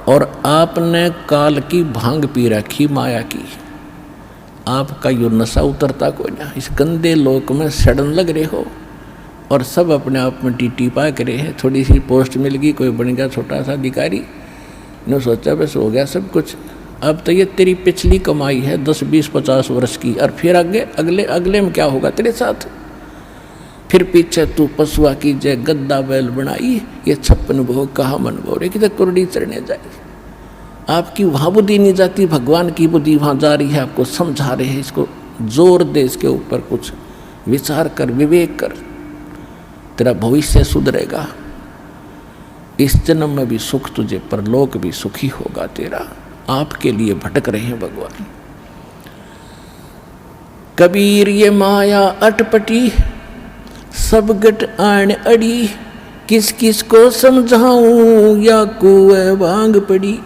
और आपने काल की भांग पी रखी माया की, आपका यो नशा उतरता कोई ना। इस गंदे लोक में सड़न लग रहे हो और सब अपने आप में टीटी पा करे है। थोड़ी सी पोस्ट मिल गई, कोई बन गया छोटा सा अधिकारी, ने सोचा बस हो गया सब कुछ। अब तो ये तेरी पिछली कमाई है 10, 20, 50 वर्ष की, और फिर आगे अगले अगले में क्या होगा तेरे साथ। फिर पीछे तू पशुआ की जय गद्दा बैल बनाई, ये 56 भोग कहा मन भोरे कि कुरडी चढ़ने जाए। आपकी वहाँ बुद्धि नहीं जाती, भगवान की बुद्धि वहाँ जा रही है, आपको समझा रहे हैं। इसको जोर दे, इसके ऊपर कुछ विचार कर, विवेक कर, तेरा भविष्य सुधरेगा। इस जन्म में भी सुख तुझे, परलोक भी सुखी होगा तेरा। आपके लिए भटक रहे हैं भगवान। कबीर ये माया अटपटी, सब गट आन अड़ी, किस किस को समझाऊं या कुएं भांग पड़ी।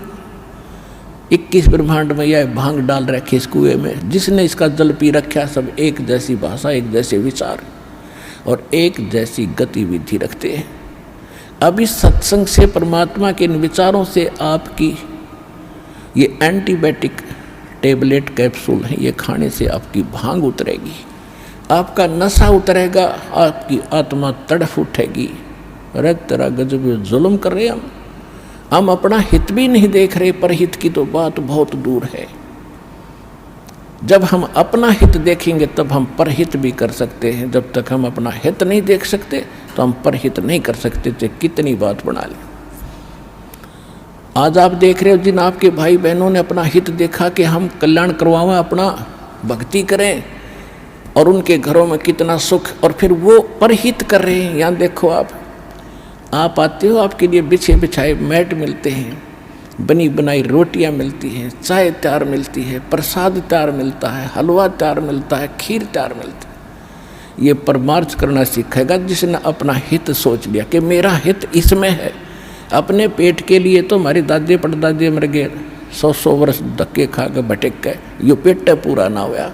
21 ब्रह्मांड में यह भांग डाल रखे इस कुएं में। जिसने इसका जल पी रखा, सब एक जैसी भाषा, एक जैसे विचार और एक जैसी गतिविधि रखते हैं। अब इस सत्संग से, परमात्मा के इन विचारों से आपकी ये एंटीबायोटिक टेबलेट कैप्सूल है, ये खाने से आपकी भांग उतरेगी, आपका नशा उतरेगा, आपकी आत्मा तड़फ उठेगी। अरे तेरा गजब जुल्म कर रहे हम अपना हित भी नहीं देख रहे, पर हित की तो बात बहुत दूर है। जब हम अपना हित देखेंगे तब हम परहित भी कर सकते हैं। जब तक हम अपना हित नहीं देख सकते तो हम परहित नहीं कर सकते, चाहे कितनी बात बना लें। आज आप देख रहे हो जिन आपके भाई बहनों ने अपना हित देखा कि हम कल्याण करवाएं, अपना भक्ति करें, और उनके घरों में कितना सुख, और फिर वो परहित कर रहे हैं। यहाँ देखो आप आते हो, आपके लिए बिछे बिछाए मैट मिलते हैं, बनी बनाई रोटियां मिलती हैं, चाय तैयार मिलती है, प्रसाद तैयार मिलता है, हलवा तैयार मिलता है, खीर तैयार मिलता है। ये परमार्थ करना सीखेगा जिसने अपना हित सोच लिया कि मेरा हित इसमें है। अपने पेट के लिए तो हमारे दादे परदादे मर गए, 100 वर्ष धक्के खा के भटक गए, यो पेट पूरा ना हुआ।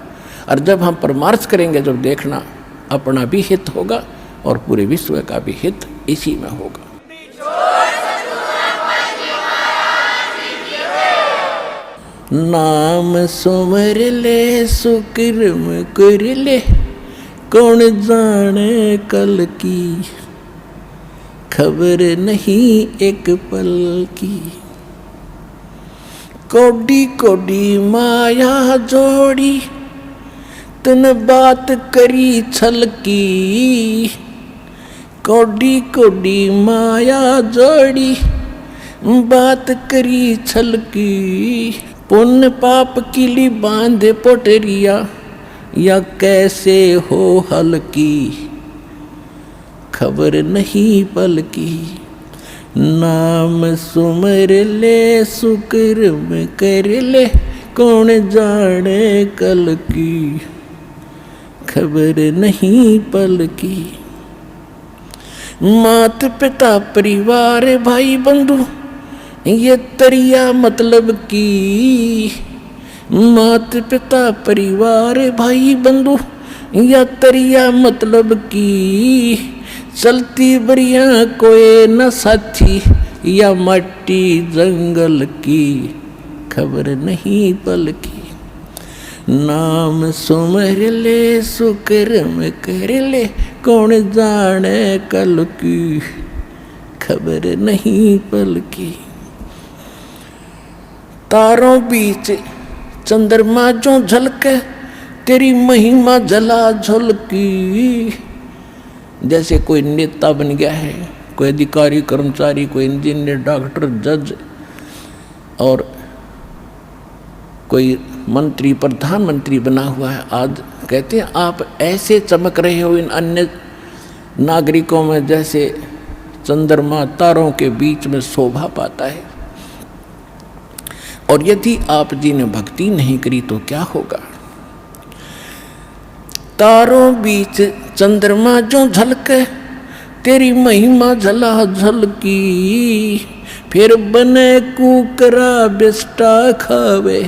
और जब हम परमार्थ करेंगे, जब देखना अपना भी हित होगा और पूरे विश्व का भी हित इसी में होगा। नाम सुमर ले सुकर्म कर ले, कौन जाने कल की, खबर नहीं एक पल की। कोडी कोडी माया जोड़ी, तन बात करी छल की। कोडी कोडी माया जोड़ी, बात करी छल की। पुण्य पाप किली बांधे पोटरिया, या कैसे हो हल्की, खबर नहीं पल की। नाम सुमर ले सुकर्म कर ले, कौन जाने कल की, खबर नहीं पल की। मात पिता परिवार भाई बंधु, ये तरिया मतलब की। मात पिता परिवार भाई बंधु, या तरिया मतलब की। चलती बरिया कोई न साथी, या मट्टी जंगल की, खबर नहीं पल की। नाम सुमर ले सुकर्म कर ले, कौन जाने कल की, खबर नहीं पल की। तारों बीच चंद्रमा जो झलके, तेरी महिमा जला झलकी। जैसे कोई नेता बन गया है, कोई अधिकारी कर्मचारी, कोई इंजीनियर, डॉक्टर, जज, और कोई मंत्री, प्रधानमंत्री बना हुआ है। आज कहते हैं आप ऐसे चमक रहे हो इन अन्य नागरिकों में जैसे चंद्रमा तारों के बीच में शोभा पाता है। और यदि आप जी ने भक्ति नहीं करी तो क्या होगा। तारों बीच चंद्रमा जो झलके, तेरी महिमा झला झलकी। फिर बने कुकरा बेस्टा खावे,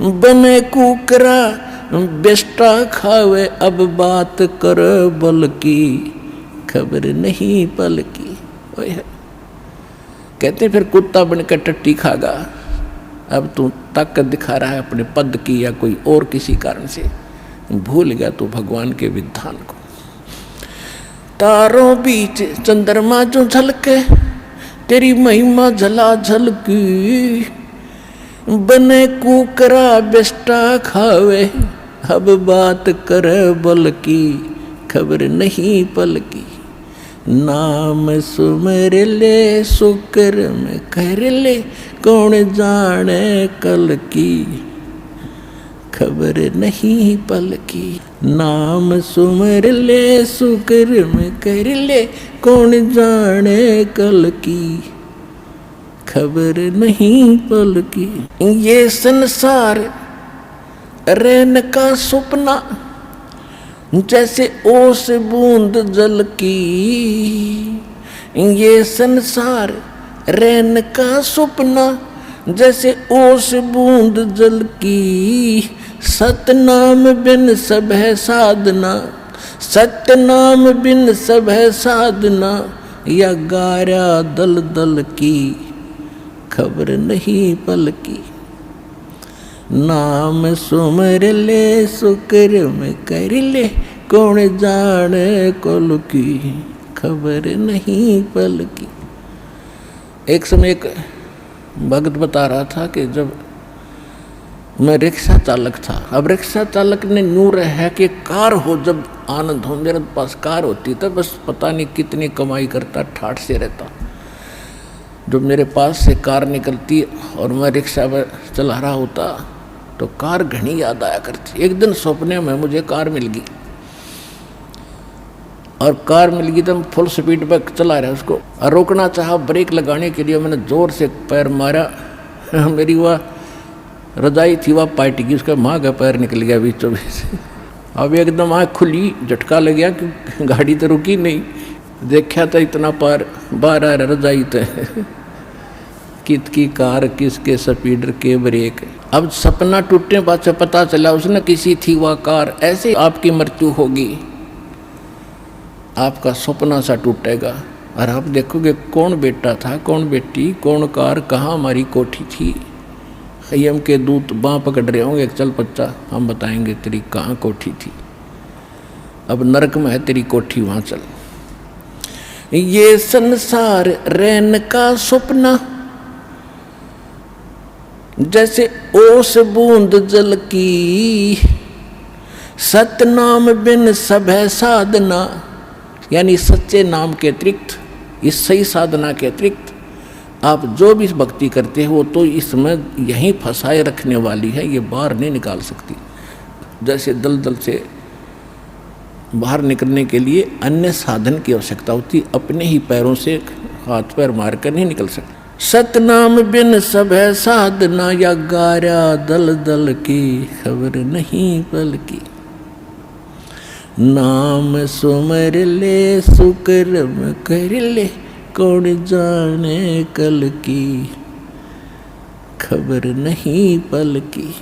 बने कुकरा बेस्टा खावे। अब बात कर बल की, खबर नहीं पल की। कहते फिर कुत्ता बनकर टट्टी खागा। अब तू ताकत दिखा रहा है अपने पद की या कोई और किसी कारण से, भूल गया तू भगवान के विधान को। तारों बीच चंद्रमा जो झलके, तेरी महिमा झला झलकी, बने कुकरा बेस्टा खावे, अब बात करे बल की, खबर नहीं पल की। नाम सुमर ले सुकर्म कर ले, कौन जाने कल की, खबर नहीं पल की। नाम सुमर ले सुकर्म कर ले, कौन जाने कल की, खबर नहीं पल की। ये संसार रैन का सपना, जैसे ओस बूंद जल की। ये संसार रैन का सपना, जैसे ओस बूंद जल की। सतनाम बिन सब है साधना, सतनाम बिन सब है साधना, या गारा दल दल की, खबर नहीं पल की। नाम सुमर ले सुकर्म कर ले, कौन जाने कल की, खबर नहीं पल की। एक समय एक भक्त बता रहा था कि जब मैं रिक्शा चालक था, अब रिक्शा चालक ने नूर है कि कार हो जब आनंद हो। मेरे पास कार होती तो बस पता नहीं कितनी कमाई करता, ठाठ से रहता। जब मेरे पास से कार निकलती और मैं रिक्शा पर चला रहा होता तो कार घनी याद आया करती। एक दिन सपने में मुझे कार मिल गई, और कार मिल गई तो मैं फुल स्पीड पर चला रहा उसको, और रोकना चाहा ब्रेक लगाने के लिए मैंने जोर से पैर मारा। मेरी वह रजाई थी वह पार्टी की, उसका माँ का पैर निकल गया बीचों बीच। अब एकदम आँख खुली, झटका लग गया कि गाड़ी तो रुकी नहीं। देखा था इतना पार बाहर आ रहा रजाई तो कित की कार, किसके स्पीडर के ब्रेक। अब सपना टूटने बाद से पता चला उसने किसी थी वह कार। ऐसे आपकी मृत्यु होगी, आपका सपना सा टूटेगा और आप देखोगे कौन बेटा था, कौन बेटी, कौन कार, कहाँ हमारी कोठी थी। यम के दूत बाँ पकड़ रहे होंगे, चल बच्चा हम बताएंगे तेरी कहाँ कोठी थी। अब नरक में है तेरी कोठी, वहाँ चल। ये संसार रैन का सपना, जैसे ओस बूंद जल की। सतनाम बिन सब है साधना, यानी सच्चे नाम के अतिरिक्त, इस सही साधना के अतिरिक्त आप जो भी भक्ति करते हो वो तो इसमें यहीं फंसाए रखने वाली है, ये बाहर नहीं निकाल सकती। जैसे दलदल से बाहर निकलने के लिए अन्य साधन की आवश्यकता होती, अपने ही पैरों से हाथ पैर मारकर नहीं निकल सकते। सतनाम बिन सब है साधना, या गारा दल दल की, खबर नहीं पल की। नाम सुमर ले सुकर्म कर ले, कौन जाने कल की, खबर नहीं पल की।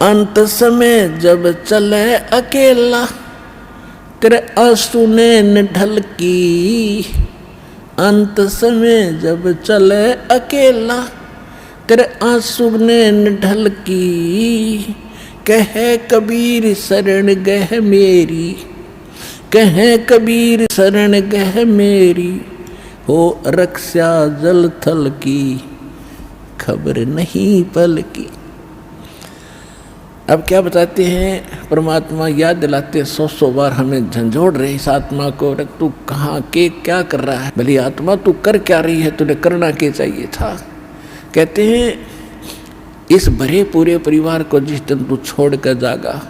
अंत समय जब चले अकेला, तेरे आंसू ने ढल की। अंत समय जब चले अकेला, तेरे आंसू ने ढल की। कहे कबीर शरण गह मेरी, कहे कबीर शरण गह मेरी, हो रक्षा जल थल की, खबर नहीं पल की। अब क्या बताते हैं, परमात्मा याद दिलाते 100 बार हमें झंझोड़ रहे इस आत्मा को, तू कहाँ के क्या कर रहा है। भली आत्मा तू कर क्या रही है, तुझे करना क्या चाहिए था। कहते हैं इस भरे पूरे परिवार को जिस दिन तू छोड़ कर जागा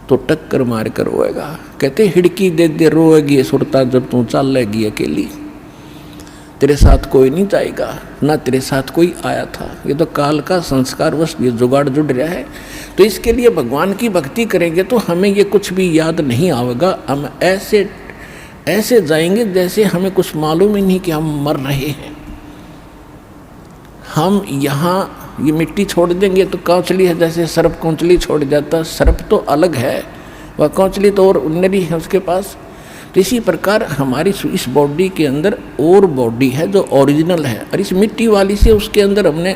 तो टक्कर मार कर रोएगा। कहते हिड़की दे दे रोएगी सुरता जब तू चल लेगी अकेली। तेरे साथ कोई नहीं जाएगा, ना तेरे साथ कोई आया था। ये तो काल का संस्कार वश ये जुगाड़ जुड़ रहा है। तो इसके लिए भगवान की भक्ति करेंगे तो हमें ये कुछ भी याद नहीं आएगा। हम ऐसे ऐसे जाएंगे जैसे हमें कुछ मालूम ही नहीं कि हम मर रहे हैं। हम यहाँ ये मिट्टी छोड़ देंगे तो कौचली है, जैसे सर्प कौचली छोड़ जाता। सर्प तो अलग है, वह कौचली तो और उन्नरी है उसके पास। तो इसी प्रकार हमारी इस बॉडी के अंदर और बॉडी है जो ओरिजिनल है, और इस मिट्टी वाली से उसके अंदर हमने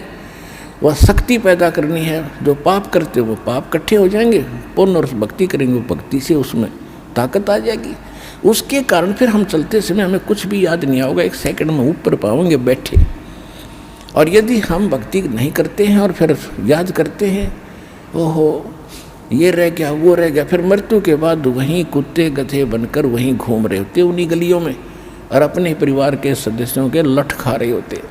वह शक्ति पैदा करनी है। जो पाप करते वो पाप इकट्ठे हो जाएंगे, पुण्य और भक्ति करेंगे वो भक्ति से उसमें ताकत आ जाएगी। उसके कारण फिर हम चलते समय हमें कुछ भी याद नहीं आओगे, 1 सेकंड में ऊपर पाओगे बैठे। और यदि हम भक्ति नहीं करते हैं और फिर याद करते हैं, ओहो ये रह गया वो रह गया, फिर मृत्यु के बाद वहीं कुत्ते गधे बनकर वहीं घूम रहे होते उन्हीं गलियों में, और अपने परिवार के सदस्यों के लठ खा रहे होते।